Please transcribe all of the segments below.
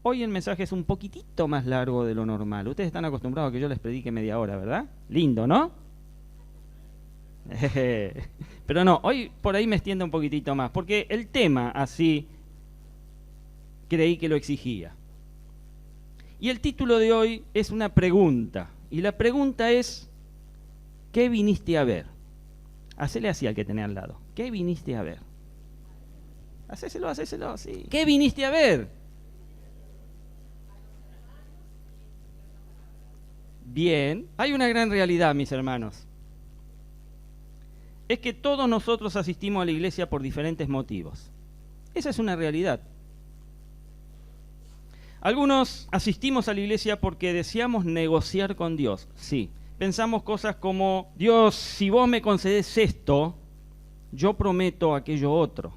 Hoy el mensaje es un poquitito más largo de lo normal. Ustedes están acostumbrados a que yo les predique media hora, ¿verdad? Lindo, ¿no? Pero no, hoy por ahí me extiendo un poquitito más, porque el tema así creí que lo exigía. Y el título de hoy es una pregunta, y la pregunta es, ¿qué viniste a ver? Hacele así al que tenés al lado. ¿Qué viniste a ver? Hacéselo, sí. ¿Qué viniste a ver? Bien, hay una gran realidad, mis hermanos. Es que todos nosotros asistimos a la iglesia por diferentes motivos. Esa es una realidad. Algunos asistimos a la iglesia porque deseamos negociar con Dios, sí. Pensamos cosas como, Dios, si vos me concedés esto, yo prometo aquello otro.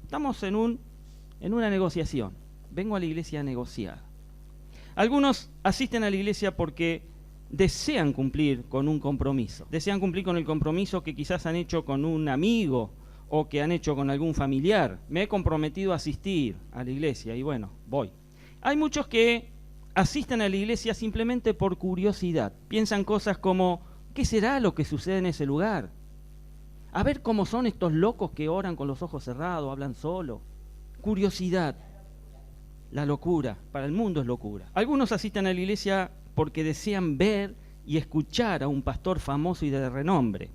Estamos en una negociación. Vengo a la iglesia a negociar. Algunos asisten a la iglesia porque desean cumplir con un compromiso. Desean cumplir con el compromiso que quizás han hecho con un amigo o que han hecho con algún familiar. Me he comprometido a asistir a la iglesia y bueno, voy. Hay muchos que asisten a la iglesia simplemente por curiosidad. Piensan cosas como, ¿qué será lo que sucede en ese lugar? A ver cómo son estos locos que oran con los ojos cerrados, hablan solo. Curiosidad. La locura, para el mundo es locura. Algunos asisten a la iglesia porque desean ver y escuchar a un pastor famoso y de renombre.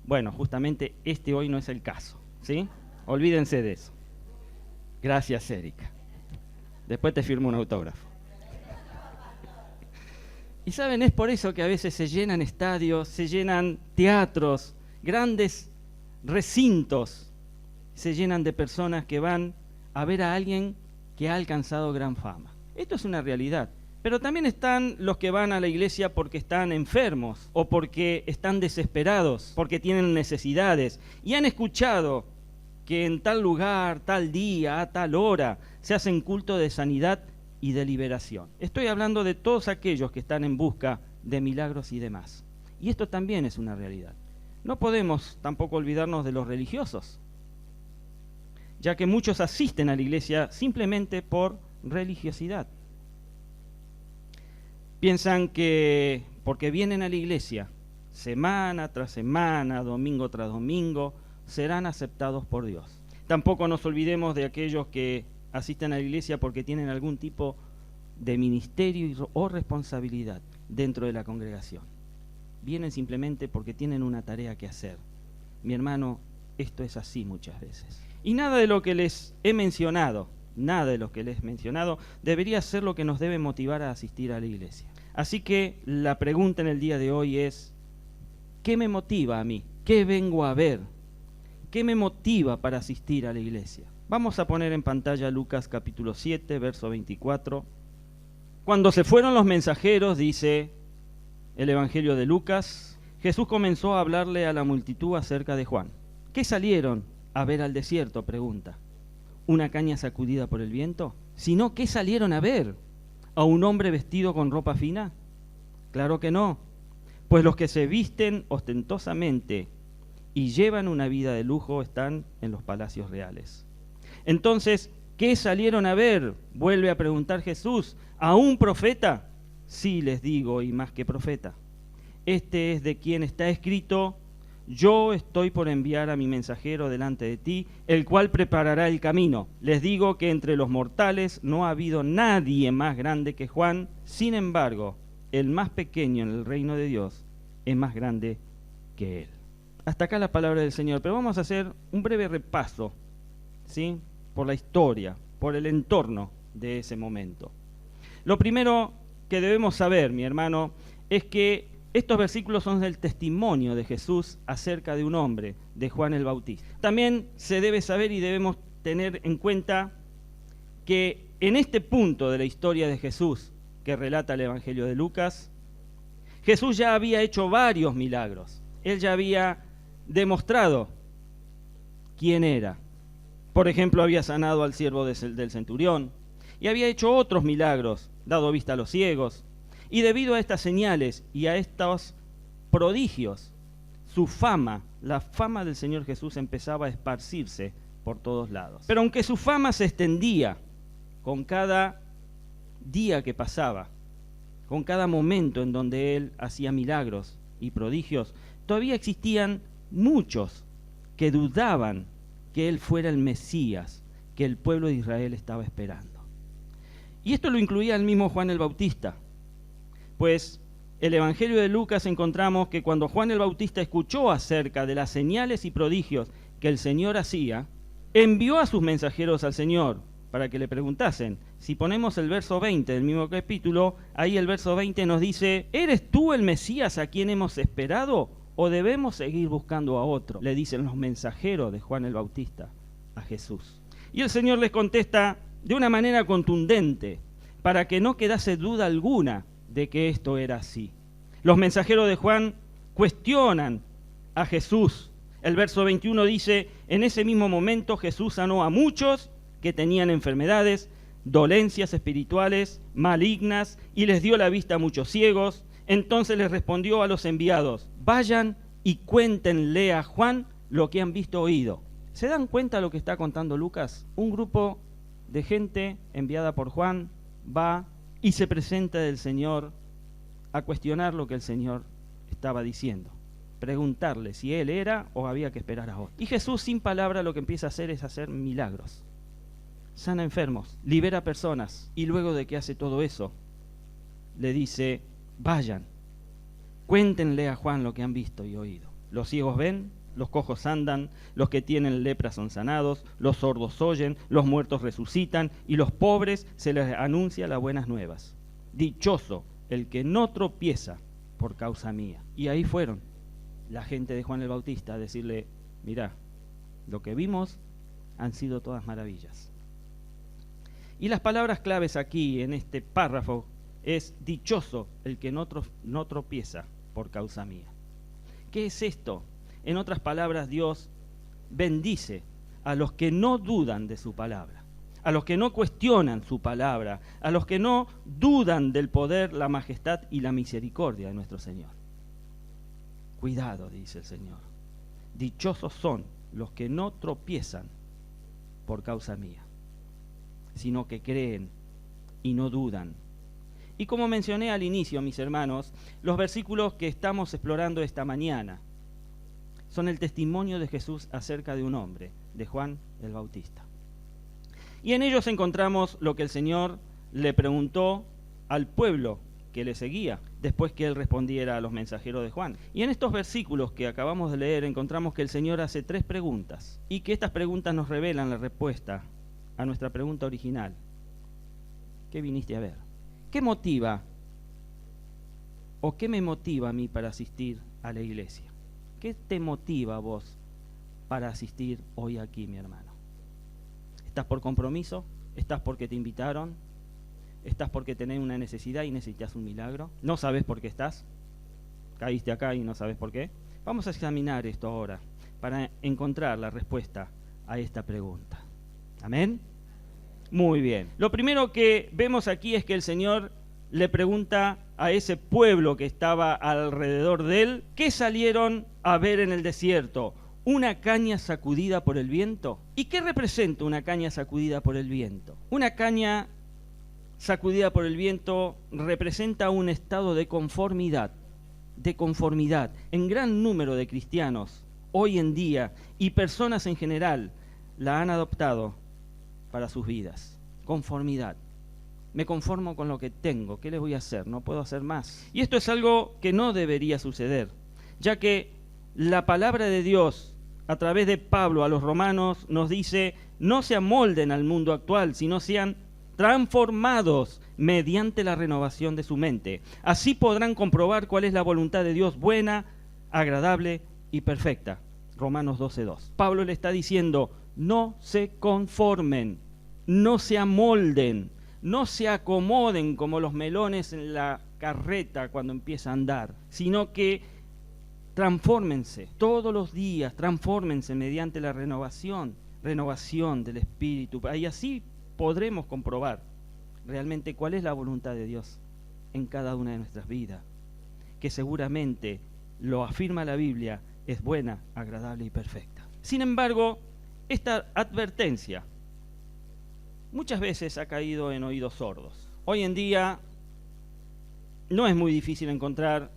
Bueno, justamente este hoy no es el caso, ¿sí? Olvídense de eso. Gracias, Erika. Después te firmo un autógrafo. Y saben, es por eso que a veces se llenan estadios, se llenan teatros, grandes recintos, se llenan de personas que van a ver a alguien que ha alcanzado gran fama. Esto es una realidad. Pero también están los que van a la iglesia porque están enfermos o porque están desesperados, porque tienen necesidades y han escuchado que en tal lugar, tal día, a tal hora, se hacen culto de sanidad y de liberación. Estoy hablando de todos aquellos que están en busca de milagros y demás. Y esto también es una realidad. No podemos tampoco olvidarnos de los religiosos, ya que muchos asisten a la iglesia simplemente por religiosidad. Piensan que porque vienen a la iglesia semana tras semana, domingo tras domingo, serán aceptados por Dios. Tampoco nos olvidemos de aquellos que asisten a la iglesia porque tienen algún tipo de ministerio o responsabilidad dentro de la congregación. Vienen simplemente porque tienen una tarea que hacer. Mi hermano, esto es así muchas veces. Y nada de lo que les he mencionado debería ser lo que nos debe motivar a asistir a la iglesia. Así que la pregunta en el día de hoy es, ¿qué me motiva a mí? ¿Qué vengo a ver? ¿Qué me motiva para asistir a la iglesia? Vamos a poner en pantalla Lucas capítulo 7, verso 24. Cuando se fueron los mensajeros, dice el Evangelio de Lucas, Jesús comenzó a hablarle a la multitud acerca de Juan. ¿Qué salieron a ver al desierto?, pregunta. ¿Una caña sacudida por el viento? Sino, ¿qué salieron a ver? ¿A un hombre vestido con ropa fina? Claro que no, pues los que se visten ostentosamente y llevan una vida de lujo están en los palacios reales. Entonces, ¿qué salieron a ver?, vuelve a preguntar Jesús. ¿A un profeta? Sí, les digo, y más que profeta. Este es de quien está escrito: yo estoy por enviar a mi mensajero delante de ti, el cual preparará el camino. Les digo que entre los mortales no ha habido nadie más grande que Juan. Sin embargo, el más pequeño en el reino de Dios es más grande que él. Hasta acá la palabra del Señor, pero vamos a hacer un breve repaso, ¿sí?, por la historia, por el entorno de ese momento. Lo primero que debemos saber, mi hermano, es que estos versículos son del testimonio de Jesús acerca de un hombre, de Juan el Bautista. También se debe saber y debemos tener en cuenta que en este punto de la historia de Jesús que relata el Evangelio de Lucas, Jesús ya había hecho varios milagros. Él ya había demostrado quién era. Por ejemplo, había sanado al siervo del centurión y había hecho otros milagros, dado vista a los ciegos. Y debido a estas señales y a estos prodigios, su fama, la fama del Señor Jesús empezaba a esparcirse por todos lados. Pero aunque su fama se extendía con cada día que pasaba, con cada momento en donde él hacía milagros y prodigios, todavía existían muchos que dudaban que él fuera el Mesías que el pueblo de Israel estaba esperando. Y esto lo incluía el mismo Juan el Bautista, pues el Evangelio de Lucas encontramos que cuando Juan el Bautista escuchó acerca de las señales y prodigios que el Señor hacía, envió a sus mensajeros al Señor para que le preguntasen. Si ponemos el verso 20 del mismo capítulo, ahí el verso 20 nos dice: ¿eres tú el Mesías a quien hemos esperado o debemos seguir buscando a otro? Le dicen los mensajeros de Juan el Bautista a Jesús. Y el Señor les contesta de una manera contundente, para que no quedase duda alguna de que esto era así. Los mensajeros de Juan cuestionan a Jesús. El verso 21 dice: en ese mismo momento Jesús sanó a muchos que tenían enfermedades, dolencias espirituales, malignas, y les dio la vista a muchos ciegos. Entonces les respondió a los enviados: vayan y cuéntenle a Juan lo que han visto o oído. ¿Se dan cuenta lo que está contando Lucas? Un grupo de gente enviada por Juan va y se presenta del Señor a cuestionar lo que el Señor estaba diciendo, preguntarle si él era o había que esperar a otro. Y Jesús, sin palabra, lo que empieza a hacer es hacer milagros. Sana enfermos, libera personas, y luego de que hace todo eso, le dice: vayan, cuéntenle a Juan lo que han visto y oído. Los ciegos ven, los cojos andan, los que tienen lepra son sanados, los sordos oyen, los muertos resucitan, y los pobres se les anuncia las buenas nuevas. Dichoso el que no tropieza por causa mía. Y ahí fueron la gente de Juan el Bautista a decirle: mirá, lo que vimos han sido todas maravillas. Y las palabras claves aquí en este párrafo es: dichoso el que no tropieza por causa mía. ¿Qué es esto? En otras palabras, Dios bendice a los que no dudan de su palabra, a los que no cuestionan su palabra, a los que no dudan del poder, la majestad y la misericordia de nuestro Señor. Cuidado, dice el Señor. Dichosos son los que no tropiezan por causa mía, sino que creen y no dudan. Y como mencioné al inicio, mis hermanos, los versículos que estamos explorando esta mañana son el testimonio de Jesús acerca de un hombre, de Juan el Bautista. Y en ellos encontramos lo que el Señor le preguntó al pueblo que le seguía, después que él respondiera a los mensajeros de Juan. Y en estos versículos que acabamos de leer encontramos que el Señor hace 3 preguntas, y que estas preguntas nos revelan la respuesta a nuestra pregunta original: ¿qué viniste a ver? ¿Qué motiva o qué me motiva a mí para asistir a la iglesia? ¿Qué te motiva a vos para asistir hoy aquí, mi hermano? ¿Estás por compromiso? ¿Estás porque te invitaron? ¿Estás porque tenés una necesidad y necesitas un milagro? ¿No sabes por qué estás? ¿Caíste acá y no sabes por qué? Vamos a examinar esto ahora para encontrar la respuesta a esta pregunta. ¿Amén? Muy bien. Lo primero que vemos aquí es que el Señor le pregunta a ese pueblo que estaba alrededor de él: ¿qué salieron a ver en el desierto? ¿Una caña sacudida por el viento? ¿Y qué representa una caña sacudida por el viento? Una caña sacudida por el viento representa un estado de conformidad, En gran número de cristianos hoy en día y personas en general la han adoptado para sus vidas. Conformidad. Me conformo con lo que tengo. ¿Qué les voy a hacer? No puedo hacer más. Y esto es algo que no debería suceder, ya que la palabra de Dios, a través de Pablo a los romanos, nos dice: no se amolden al mundo actual, sino sean transformados mediante la renovación de su mente. Así podrán comprobar cuál es la voluntad de Dios, buena, agradable y perfecta. Romanos 12:2. Pablo le está diciendo: no se conformen, no se amolden, no se acomoden como los melones en la carreta cuando empieza a andar, sino que transfórmense todos los días, transfórmense mediante la renovación del Espíritu. Y así podremos comprobar realmente cuál es la voluntad de Dios en cada una de nuestras vidas, que seguramente, lo afirma la Biblia, es buena, agradable y perfecta. Sin embargo, esta advertencia muchas veces ha caído en oídos sordos. Hoy en día no es muy difícil encontrar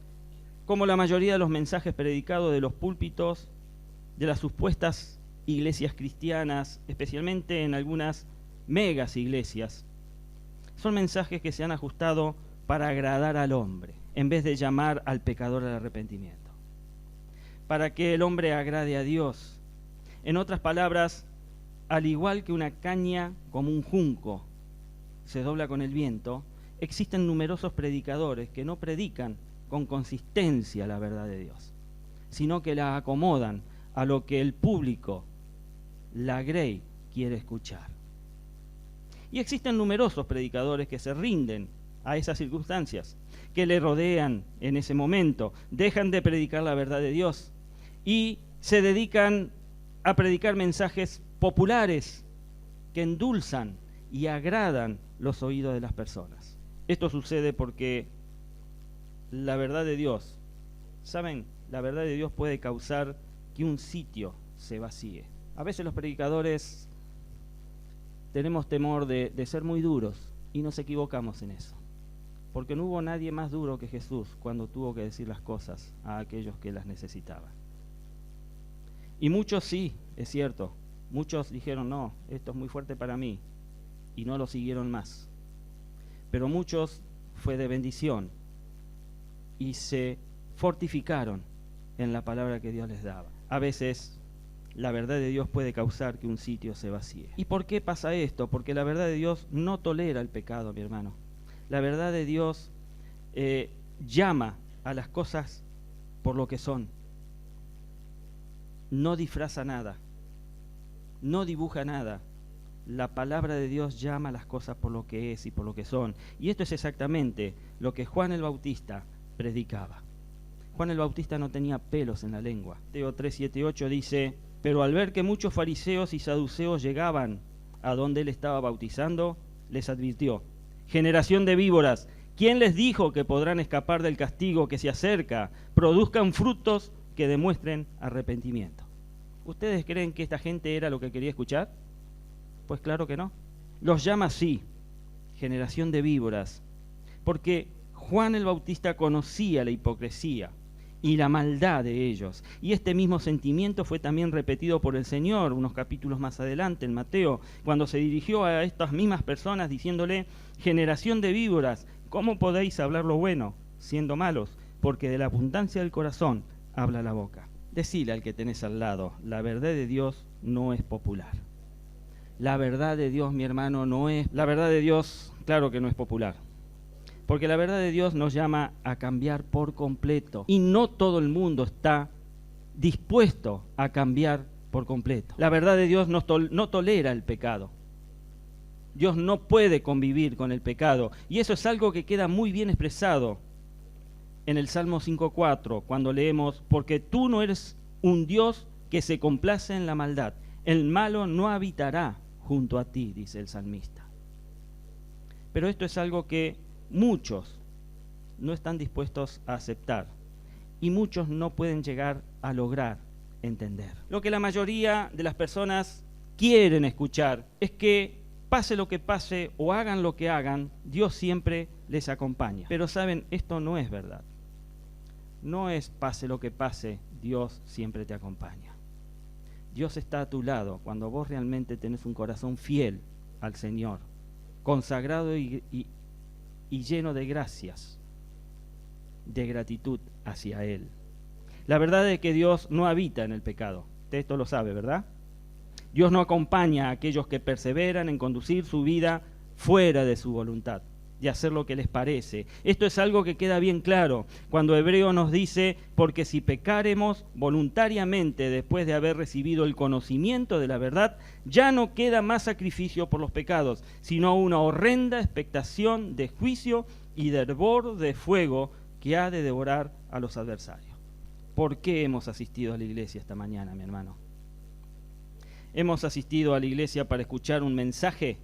cómo la mayoría de los mensajes predicados de los púlpitos de las supuestas iglesias cristianas, especialmente en algunas megas iglesias, son mensajes que se han ajustado para agradar al hombre, en vez de llamar al pecador al arrepentimiento, para que el hombre agrade a Dios. En otras palabras, al igual que una caña como un junco se dobla con el viento, existen numerosos predicadores que no predican con consistencia la verdad de Dios, sino que la acomodan a lo que el público, la grey, quiere escuchar. Y existen numerosos predicadores que se rinden a esas circunstancias, que le rodean en ese momento, dejan de predicar la verdad de Dios y se dedican a predicar mensajes populares que endulzan y agradan los oídos de las personas. Esto sucede porque la verdad de Dios, ¿saben? La verdad de Dios puede causar que un sitio se vacíe. A veces los predicadores tenemos temor de ser muy duros y nos equivocamos en eso, porque no hubo nadie más duro que Jesús cuando tuvo que decir las cosas a aquellos que las necesitaban. Y muchos sí, es cierto, muchos dijeron, no, esto es muy fuerte para mí, y no lo siguieron más. Pero muchos fue de bendición y se fortificaron en la palabra que Dios les daba. A veces la verdad de Dios puede causar que un sitio se vacíe. ¿Y por qué pasa esto? Porque la verdad de Dios no tolera el pecado, mi hermano. La verdad de Dios llama a las cosas por lo que son. No disfraza nada, no dibuja nada. La palabra de Dios llama a las cosas por lo que es y por lo que son. Y esto es exactamente lo que Juan el Bautista predicaba. Juan el Bautista no tenía pelos en la lengua. Mateo 3, 7, 8 dice: pero al ver que muchos fariseos y saduceos llegaban a donde él estaba bautizando, les advirtió: generación de víboras, ¿quién les dijo que podrán escapar del castigo que se acerca? Produzcan frutos que demuestren arrepentimiento. ¿Ustedes creen que esta gente era lo que quería escuchar? Pues claro que no. Los llama así, generación de víboras, porque Juan el Bautista conocía la hipocresía y la maldad de ellos. Y este mismo sentimiento fue también repetido por el Señor unos capítulos más adelante en Mateo, cuando se dirigió a estas mismas personas diciéndole: generación de víboras, ¿cómo podéis hablar lo bueno siendo malos? Porque de la abundancia del corazón habla la boca. Decile al que tenés al lado: la verdad de Dios no es popular. La verdad de Dios, mi hermano, no es... La verdad de Dios, claro que no es popular. Porque la verdad de Dios nos llama a cambiar por completo. Y no todo el mundo está dispuesto a cambiar por completo. La verdad de Dios no tolera el pecado. Dios no puede convivir con el pecado. Y eso es algo que queda muy bien expresado en el Salmo 5.4, cuando leemos: porque tú no eres un Dios que se complace en la maldad. El malo no habitará junto a ti, dice el salmista. Pero esto es algo que muchos no están dispuestos a aceptar y muchos no pueden llegar a lograr entender. Lo que la mayoría de las personas quieren escuchar es que pase lo que pase o hagan lo que hagan, Dios siempre les acompaña. Pero saben, esto no es verdad. No es pase lo que pase, Dios siempre te acompaña. Dios está a tu lado cuando vos realmente tenés un corazón fiel al Señor, consagrado y lleno de gracias, de gratitud hacia Él. La verdad es que Dios no habita en el pecado. Usted esto lo sabe, ¿verdad? Dios no acompaña a aquellos que perseveran en conducir su vida fuera de su voluntad, de hacer lo que les parece. Esto es algo que queda bien claro cuando Hebreo nos dice: porque si pecáremos voluntariamente después de haber recibido el conocimiento de la verdad, ya no queda más sacrificio por los pecados, sino una horrenda expectación de juicio y de hervor de fuego que ha de devorar a los adversarios. ¿Por qué hemos asistido a la iglesia esta mañana, mi hermano? ¿Hemos asistido a la iglesia para escuchar un mensaje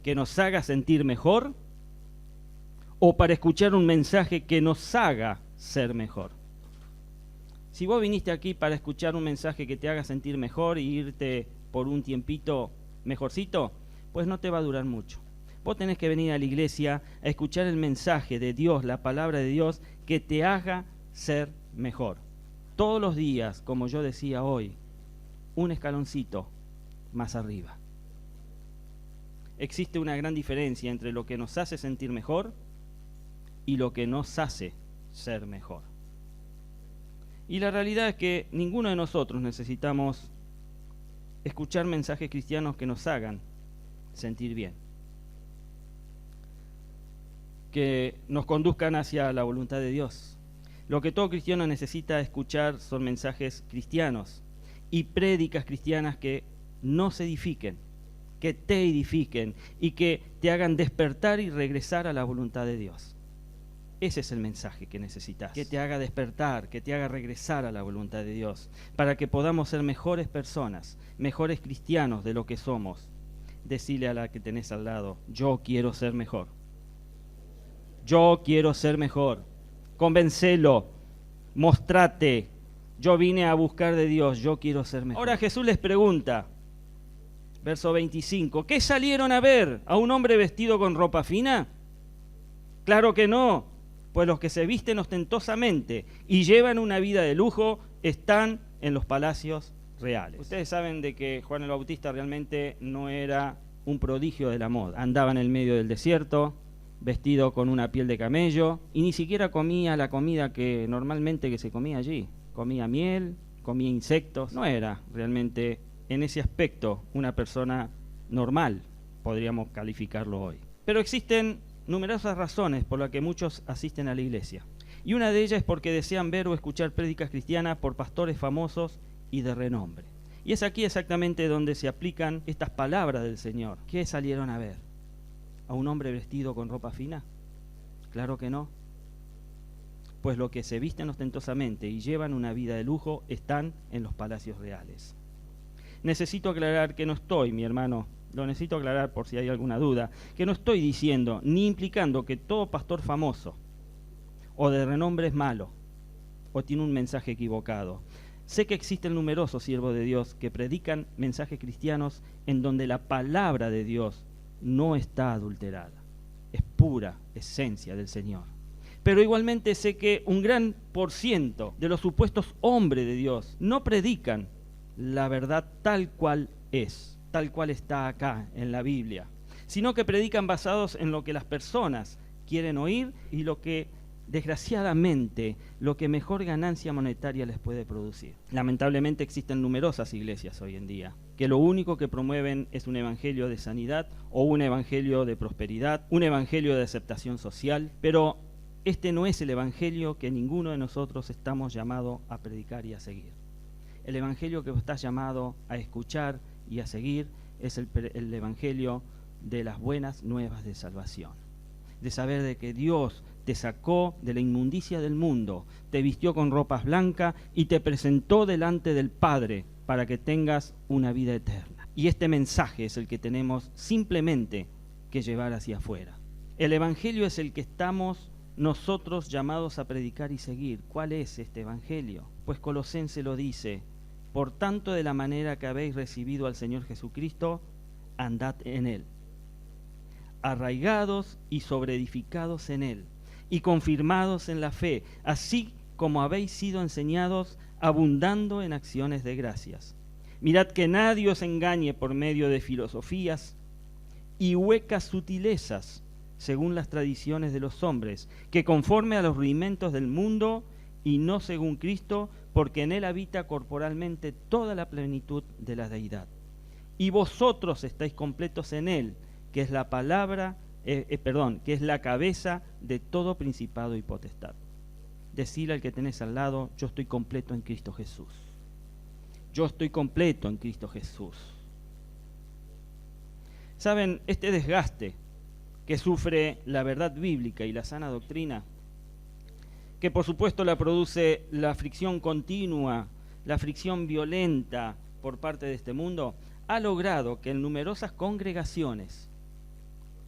que nos haga sentir mejor, o para escuchar un mensaje que nos haga ser mejor? Si vos viniste aquí para escuchar un mensaje que te haga sentir mejor y irte por un tiempito mejorcito, pues no te va a durar mucho. Vos tenés que venir a la iglesia a escuchar el mensaje de Dios, la palabra de Dios, que te haga ser mejor. Todos los días, como yo decía hoy, un escaloncito más arriba. Existe una gran diferencia entre lo que nos hace sentir mejor y lo que nos hace ser mejor. Y la realidad es que ninguno de nosotros necesitamos escuchar mensajes cristianos que nos hagan sentir bien, que nos conduzcan hacia la voluntad de Dios. Lo que todo cristiano necesita escuchar son mensajes cristianos y prédicas cristianas que nos edifiquen, que te edifiquen y que te hagan despertar y regresar a la voluntad de Dios. Ese es el mensaje que necesitas, que te haga despertar, que te haga regresar a la voluntad de Dios, para que podamos ser mejores personas, mejores cristianos de lo que somos. Decile a la que tenés al lado, yo quiero ser mejor. Yo quiero ser mejor. Convencelo, mostrate. Yo vine a buscar de Dios, yo quiero ser mejor. Ahora Jesús les pregunta, verso 25, ¿qué salieron a ver? ¿A un hombre vestido con ropa fina? Claro que no, pues los que se visten ostentosamente y llevan una vida de lujo están en los palacios reales. Ustedes saben de que Juan el Bautista realmente no era un prodigio de la moda. Andaba en el medio del desierto, vestido con una piel de camello, y ni siquiera comía la comida que normalmente que se comía allí. Comía miel, comía insectos. No era realmente en ese aspecto una persona normal, podríamos calificarlo hoy. Pero existen numerosas razones por las que muchos asisten a la iglesia. Y una de ellas es porque desean ver o escuchar prédicas cristianas por pastores famosos y de renombre. Y es aquí exactamente donde se aplican estas palabras del Señor. ¿Qué salieron a ver? ¿A un hombre vestido con ropa fina? Claro que no. Pues los que se visten ostentosamente y llevan una vida de lujo están en los palacios reales. Necesito aclarar que no estoy, mi hermano, lo necesito aclarar por si hay alguna duda, que no estoy diciendo ni implicando que todo pastor famoso o de renombre es malo o tiene un mensaje equivocado. Sé que existen numerosos siervos de Dios que predican mensajes cristianos en donde la palabra de Dios no está adulterada, es pura esencia del Señor. Pero igualmente sé que un gran % de los supuestos hombres de Dios no predican la verdad tal cual es, tal cual está acá en la Biblia, sino que predican basados en lo que las personas quieren oír y lo que, desgraciadamente, lo que mejor ganancia monetaria les puede producir. Lamentablemente existen numerosas iglesias hoy en día que lo único que promueven es un evangelio de sanidad o un evangelio de prosperidad, un evangelio de aceptación social, pero este no es el evangelio que ninguno de nosotros estamos llamados a predicar y a seguir. El evangelio que estás llamado a escuchar y a seguir es el evangelio de las buenas nuevas de salvación, de saber de que Dios te sacó de la inmundicia del mundo, te vistió con ropas blancas y te presentó delante del Padre para que tengas una vida eterna. Y este mensaje es el que tenemos simplemente que llevar hacia afuera. El evangelio es el que estamos nosotros llamados a predicar y seguir. ¿Cuál es este evangelio? Pues Colosenses lo dice: por tanto, de la manera que habéis recibido al Señor Jesucristo, andad en Él, arraigados y sobreedificados en Él, y confirmados en la fe, así como habéis sido enseñados, abundando en acciones de gracias. Mirad que nadie os engañe por medio de filosofías y huecas sutilezas, según las tradiciones de los hombres, que conforme a los rudimentos del mundo y no según Cristo, porque en Él habita corporalmente toda la plenitud de la deidad. Y vosotros estáis completos en Él, que es la palabra, que es la cabeza de todo principado y potestad. Decirle al que tenés al lado: yo estoy completo en Cristo Jesús. Yo estoy completo en Cristo Jesús. ¿Saben? Este desgaste que sufre la verdad bíblica y la sana doctrina, que por supuesto la produce la fricción continua, la fricción violenta por parte de este mundo, ha logrado que en numerosas congregaciones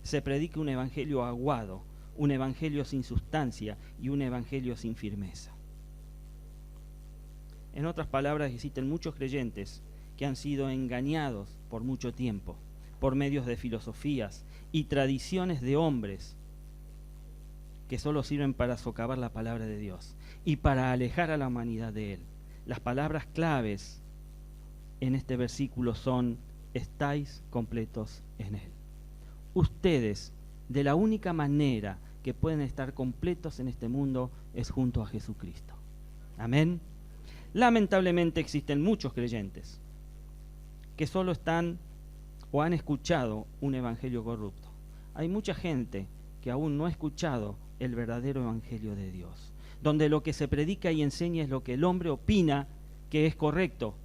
se predique un evangelio aguado, un evangelio sin sustancia y un evangelio sin firmeza. En otras palabras, existen muchos creyentes que han sido engañados por mucho tiempo por medios de filosofías y tradiciones de hombres que solo sirven para socavar la palabra de Dios y para alejar a la humanidad de Él. Las palabras claves en este versículo son: estáis completos en Él. Ustedes, de la única manera que pueden estar completos en este mundo es junto a Jesucristo. Amén. Lamentablemente existen muchos creyentes que solo están o han escuchado un evangelio corrupto. Hay mucha gente que aún no ha escuchado el verdadero evangelio de Dios, donde lo que se predica y enseña es lo que el hombre opina que es correcto,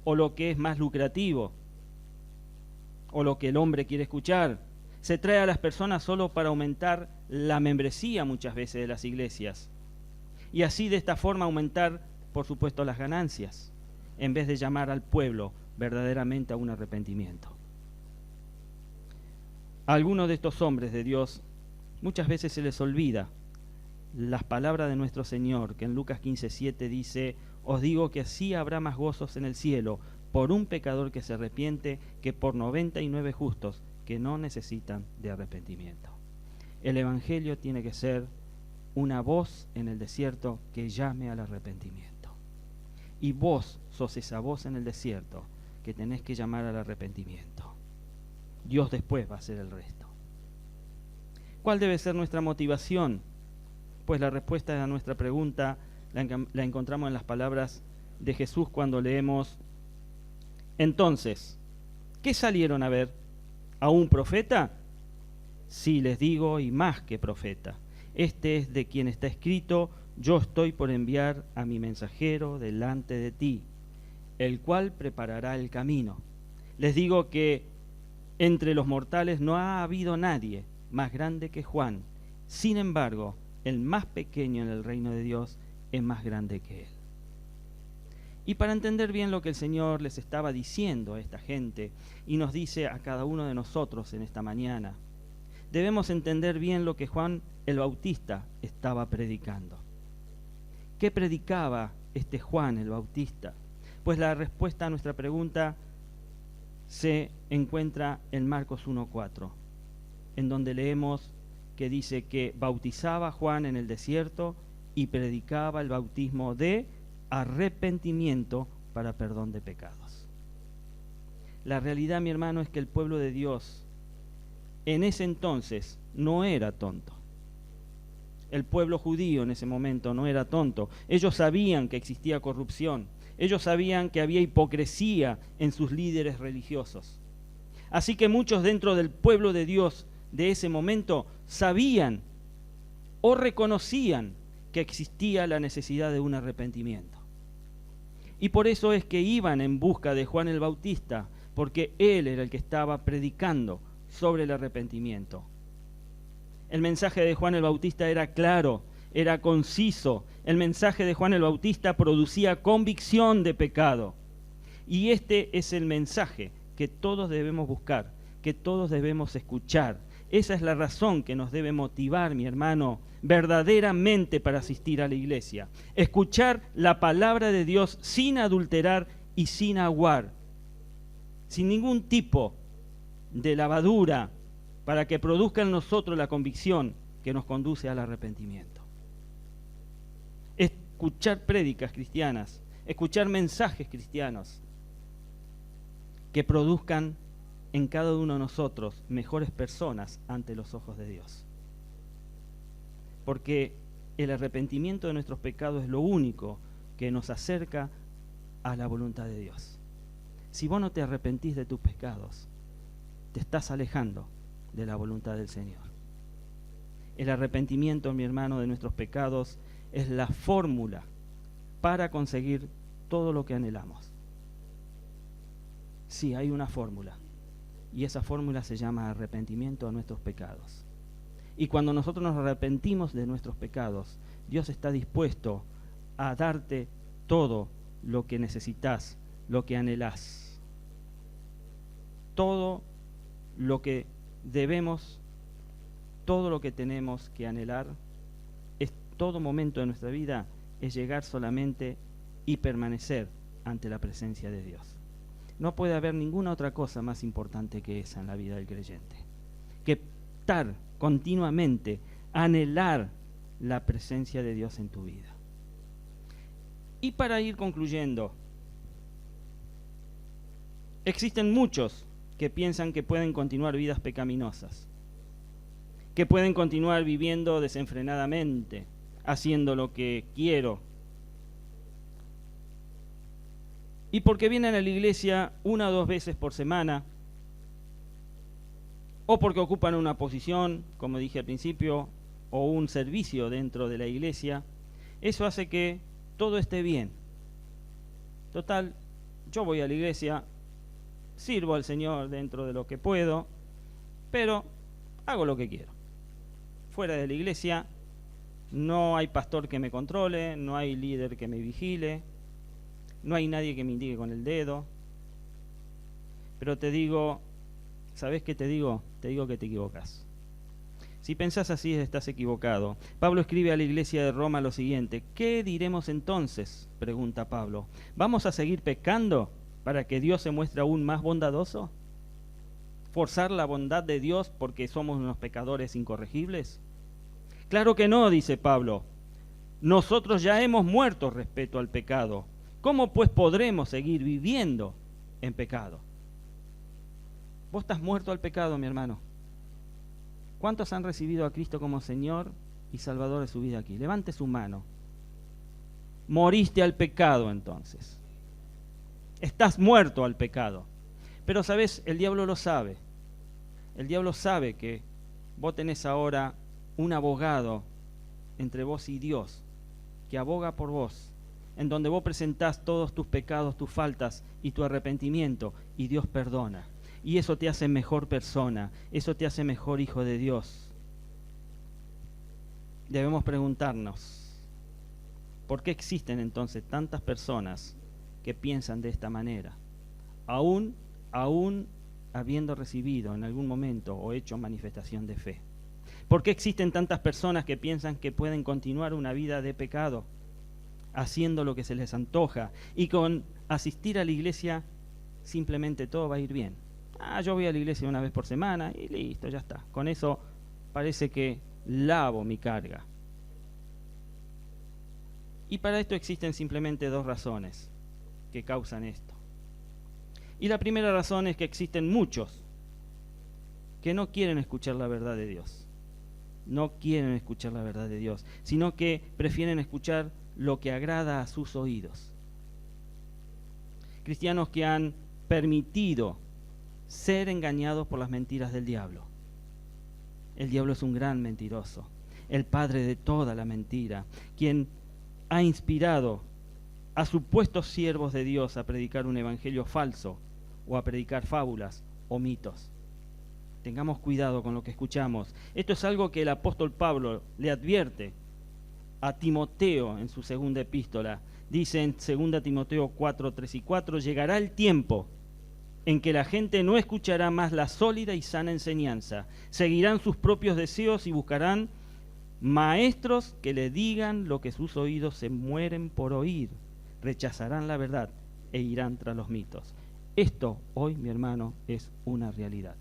o lo que es más lucrativo, o lo que el hombre quiere escuchar. Se trae a las personas solo para aumentar la membresía muchas veces de las iglesias, y así de esta forma aumentar, por supuesto, las ganancias, en vez de llamar al pueblo verdaderamente a un arrepentimiento. A algunos de estos hombres de Dios muchas veces se les olvida las palabras de nuestro Señor, que en Lucas 15:7 dice: os digo que así habrá más gozos en el cielo por un pecador que se arrepiente que por 99 justos que no necesitan de arrepentimiento. El evangelio tiene que ser una voz en el desierto que llame al arrepentimiento. Y vos sos esa voz en el desierto que tenés que llamar al arrepentimiento. Dios después va a hacer el resto. ¿Cuál debe ser nuestra motivación? Pues la respuesta a nuestra pregunta la encontramos en las palabras de Jesús cuando leemos: entonces, ¿qué salieron a ver? ¿A un profeta? Sí, les digo, y más que profeta. Este es de quien está escrito: yo estoy por enviar a mi mensajero delante de ti, el cual preparará el camino. Les digo que entre los mortales no ha habido nadie más grande que Juan. Sin embargo, el más pequeño en el reino de Dios es más grande que él. Y para entender bien lo que el Señor les estaba diciendo a esta gente, y nos dice a cada uno de nosotros en esta mañana, debemos entender bien lo que Juan el Bautista estaba predicando. ¿Qué predicaba este Juan el Bautista? Pues la respuesta a nuestra pregunta se encuentra en Marcos 1:4, en donde leemos que dice que bautizaba Juan en el desierto y predicaba el bautismo de arrepentimiento para perdón de pecados. La realidad, mi hermano, es que el pueblo de Dios en ese entonces no era tonto. El pueblo judío en ese momento no era tonto. Ellos sabían que existía corrupción. Ellos sabían que había hipocresía en sus líderes religiosos. Así que muchos dentro del pueblo de Dios de ese momento sabían o reconocían que existía la necesidad de un arrepentimiento. Y por eso es que iban en busca de Juan el Bautista, porque él era el que estaba predicando sobre el arrepentimiento. El mensaje de Juan el Bautista era claro, era conciso. El mensaje de Juan el Bautista producía convicción de pecado. Y este es el mensaje que todos debemos buscar, que todos debemos escuchar. Esa es la razón que nos debe motivar, mi hermano, verdaderamente para asistir a la iglesia. Escuchar la palabra de Dios sin adulterar y sin aguar, sin ningún tipo de lavadura, para que produzca en nosotros la convicción que nos conduce al arrepentimiento. Escuchar prédicas cristianas, escuchar mensajes cristianos que produzcan en cada uno de nosotros mejores personas ante los ojos de Dios. Porque el arrepentimiento de nuestros pecados es lo único que nos acerca a la voluntad de Dios. Si vos no te arrepentís de tus pecados, te estás alejando de la voluntad del Señor. El arrepentimiento, mi hermano, de nuestros pecados es la fórmula para conseguir todo lo que anhelamos. Sí, hay una fórmula, y esa fórmula se llama arrepentimiento de nuestros pecados. Y cuando nosotros nos arrepentimos de nuestros pecados, Dios está dispuesto a darte todo lo que necesitas, lo que anhelás. Todo lo que debemos, todo lo que tenemos que anhelar, es todo momento de nuestra vida, es llegar solamente y permanecer ante la presencia de Dios. No puede haber ninguna otra cosa más importante que esa en la vida del creyente. Que estar continuamente, anhelar la presencia de Dios en tu vida. Y para ir concluyendo, existen muchos que piensan que pueden continuar vidas pecaminosas, que pueden continuar viviendo desenfrenadamente, haciendo lo que quiero. Y porque vienen a la iglesia 1 o 2 veces por semana, o porque ocupan una posición, como dije al principio, o un servicio dentro de la iglesia, eso hace que todo esté bien. Total, yo voy a la iglesia, sirvo al Señor dentro de lo que puedo, pero hago lo que quiero. Fuera de la iglesia no hay pastor que me controle, no hay líder que me vigile, no hay nadie que me indique con el dedo. Pero te digo, ¿sabes qué te digo? Te digo que te equivocas. Si pensás así, estás equivocado. Pablo escribe a la iglesia de Roma lo siguiente: ¿qué diremos entonces?, pregunta Pablo. ¿Vamos a seguir pecando para que Dios se muestre aún más bondadoso? ¿Forzar la bondad de Dios porque somos unos pecadores incorregibles? Claro que no, dice Pablo. Nosotros ya hemos muerto respecto al pecado. ¿Cómo pues podremos seguir viviendo en pecado? Vos estás muerto al pecado, mi hermano. ¿Cuántos han recibido a Cristo como Señor y Salvador de su vida aquí? Levante su mano. Moriste al pecado entonces. Estás muerto al pecado. Pero sabes, el diablo lo sabe. El diablo sabe que vos tenés ahora un abogado entre vos y Dios, que aboga por vos, en donde vos presentás todos tus pecados, tus faltas y tu arrepentimiento, y Dios perdona. Y eso te hace mejor persona, eso te hace mejor hijo de Dios. Debemos preguntarnos, ¿por qué existen entonces tantas personas que piensan de esta manera? Aún habiendo recibido en algún momento o hecho manifestación de fe. ¿Por qué existen tantas personas que piensan que pueden continuar una vida de pecado, haciendo lo que se les antoja, y con asistir a la iglesia simplemente todo va a ir bien? Yo voy a la iglesia 1 vez por semana y listo, ya está. Con eso parece que lavo mi carga. Y para esto existen simplemente 2 razones que causan esto. Y la primera razón es que existen muchos que no quieren escuchar la verdad de Dios. No quieren escuchar la verdad de Dios, sino que prefieren escuchar lo que agrada a sus oídos. Cristianos que han permitido ser engañados por las mentiras del diablo. El diablo es un gran mentiroso, el padre de toda la mentira, quien ha inspirado a supuestos siervos de Dios a predicar un evangelio falso o a predicar fábulas o mitos. Tengamos cuidado con lo que escuchamos. Esto es algo que el apóstol Pablo le advierte a Timoteo en su segunda epístola. Dice en 2 Timoteo 4, 3 y 4: llegará el tiempo en que la gente no escuchará más la sólida y sana enseñanza, seguirán sus propios deseos y buscarán maestros que le digan lo que sus oídos se mueren por oír, rechazarán la verdad e irán tras los mitos. Esto hoy, mi hermano, es una realidad.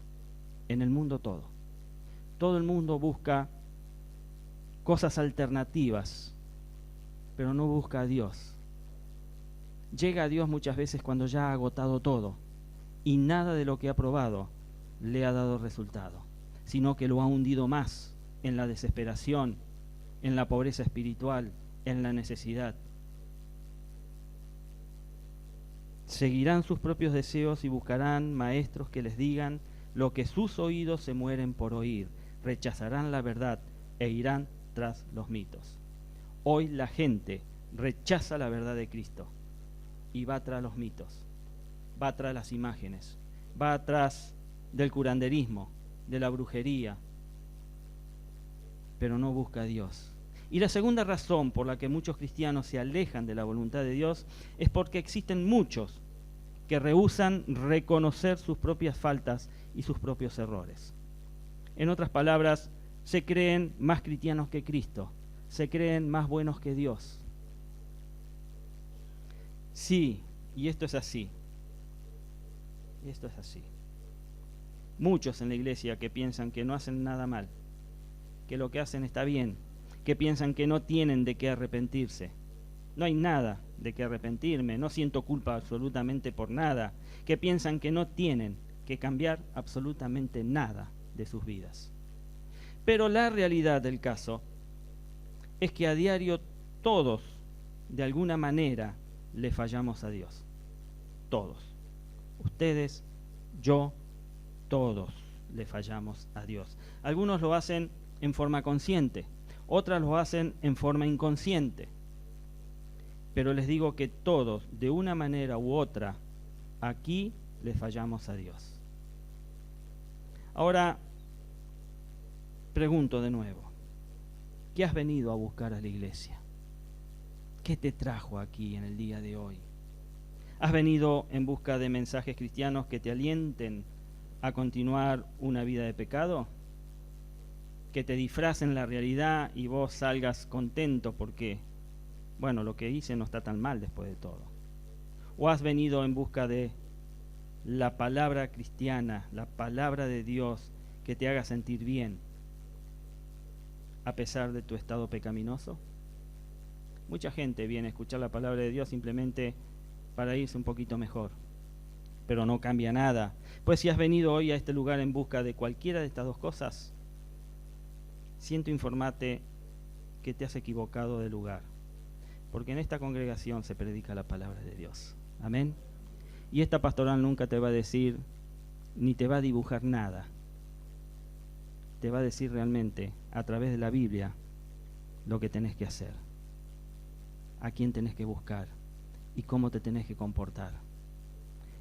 En el mundo todo el mundo busca cosas alternativas, pero no busca a Dios. Llega a Dios muchas veces cuando ya ha agotado todo y nada de lo que ha probado le ha dado resultado, sino que lo ha hundido más en la desesperación, en la pobreza espiritual, en la necesidad. Seguirán sus propios deseos y buscarán maestros que les digan lo que sus oídos se mueren por oír, rechazarán la verdad e irán tras los mitos. Hoy la gente rechaza la verdad de Cristo y va tras los mitos, va tras las imágenes, va atrás del curanderismo, de la brujería, pero no busca a Dios. Y la segunda razón por la que muchos cristianos se alejan de la voluntad de Dios es porque existen muchos que rehúsan reconocer sus propias faltas y sus propios errores. En otras palabras, se creen más cristianos que Cristo, se creen más buenos que Dios. Sí, y esto es así. Y esto es así. Muchos en la iglesia que piensan que no hacen nada mal, que lo que hacen está bien, que piensan que no tienen de qué arrepentirse. No hay nada de qué arrepentirme, no siento culpa absolutamente por nada, que piensan que no tienen que cambiar absolutamente nada de sus vidas. Pero la realidad del caso es que a diario todos, de alguna manera, le fallamos a Dios. Todos. Ustedes, yo, todos le fallamos a Dios. Algunos lo hacen en forma consciente, otras lo hacen en forma inconsciente. Pero les digo que todos, de una manera u otra, aquí le fallamos a Dios. Ahora, pregunto de nuevo, ¿qué has venido a buscar a la iglesia? ¿Qué te trajo aquí en el día de hoy? ¿Has venido en busca de mensajes cristianos que te alienten a continuar una vida de pecado? ¿Que te disfracen la realidad y vos salgas contento porque, bueno, lo que hice no está tan mal después de todo? ¿O has venido en busca de la palabra cristiana, la palabra de Dios que te haga sentir bien a pesar de tu estado pecaminoso? Mucha gente viene a escuchar la palabra de Dios simplemente para irse un poquito mejor, pero no cambia nada. Pues si has venido hoy a este lugar en busca de cualquiera de estas dos cosas, siento informarte que te has equivocado de lugar, porque en esta congregación se predica la palabra de Dios. Amén. Y esta pastoral nunca te va a decir, ni te va a dibujar nada. Te va a decir realmente, a través de la Biblia, lo que tenés que hacer, a quién tenés que buscar y cómo te tenés que comportar.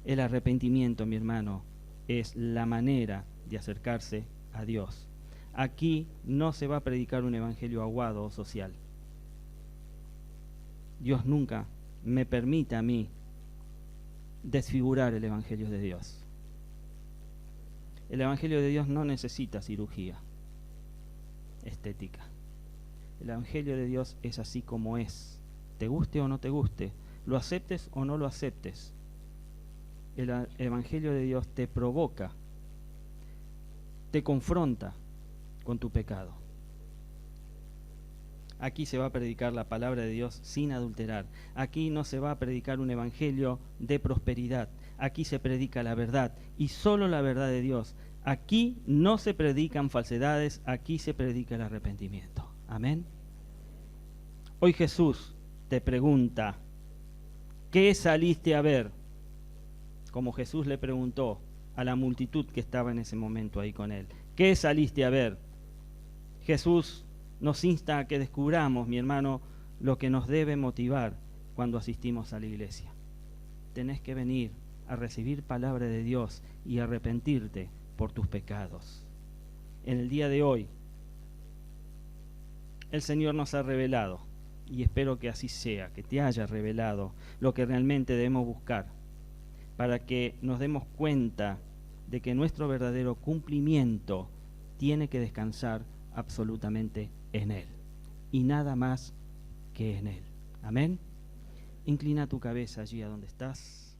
El arrepentimiento, mi hermano, es la manera de acercarse a Dios. Aquí no se va a predicar un evangelio aguado o social. Dios nunca me permite a mí desfigurar el evangelio de Dios. El evangelio de Dios no necesita cirugía estética. El evangelio de Dios es así como es. Te guste o no te guste, lo aceptes o no lo aceptes. El evangelio de Dios te provoca, te confronta con tu pecado. Aquí se va a predicar la palabra de Dios sin adulterar. Aquí no se va a predicar un evangelio de prosperidad. Aquí se predica la verdad y solo la verdad de Dios. Aquí no se predican falsedades, aquí se predica el arrepentimiento. Amén. Hoy Jesús te pregunta, ¿qué saliste a ver? Como Jesús le preguntó a la multitud que estaba en ese momento ahí con él. ¿Qué saliste a ver? Jesús nos insta a que descubramos, mi hermano, lo que nos debe motivar cuando asistimos a la iglesia. Tenés que venir a recibir palabra de Dios y arrepentirte por tus pecados. En el día de hoy, el Señor nos ha revelado, y espero que así sea, que te haya revelado lo que realmente debemos buscar, para que nos demos cuenta de que nuestro verdadero cumplimiento tiene que descansar absolutamente en Él, y nada más que en Él. Amén. Inclina tu cabeza allí a donde estás.